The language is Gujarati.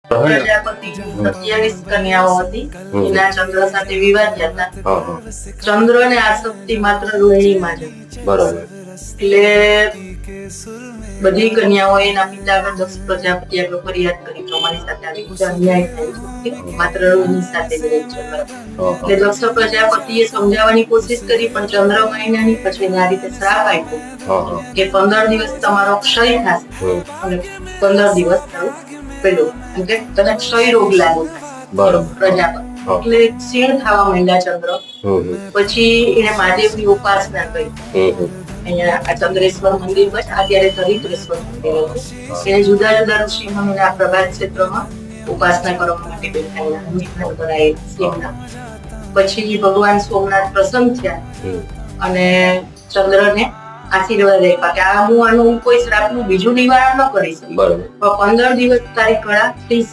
પ્રજાપતિ 27 કન્યાઓ હતી, એના ચંદ્ર સાથે વિવાદ્યા હતા. ચંદ્ર ને આસક્તિ માત્ર રોહિણીમાં જ હતી. બરાબર. એટલે બધી કન્યાઓ એના પિતા આગળ દક્ષ પ્રજાપતિ આગળ ફરિયાદ કરી કે અમારી સાથે આવી રીતે અન્યાય થાય છે, માત્ર રોહિણી સાથે જ રહે છે. એટલે દક્ષ પ્રજાપતિએ સમજાવવાની કોશિશ કરી, પણ ચંદ્ર માન્યા નહીં. પછી એને આ રીતે શ્રાપ આપ્યો કે 15 દિવસ તમારો ક્ષય થશે અને 15 દિવસ તારું પેલું કે તને ક્ષય રોગ લાગુ થશે. બરાબર. પ્રજાપતિ એટલે ક્ષીણ થવા માંડ્યા ચંદ્ર. પછી એને મહાદેવની ઉપાસના કરી. અહીંયા આ ચંદ્રેશ્વર મંદિર બસ અત્યારે ધરિત્રેશ્વર મંદિર હતું. એને જુદા જુદા ઋષિ મુનિના પ્રભાત ક્ષેત્રમાં ઉપાસના કરવા માટે બેઠાયેલા અનુષ્ઠાન કરાયેલા શિવના. પછી ભગવાન સોમનાથ પ્રસન્ન થયા અને ચંદ્રને આશીર્વાદ આપ્યા કે આ હું આનું કોઈ શ્રાપનું બીજું નિવારણ ન કરી શકું, પણ 15 દિવસ તારી કળા થઈ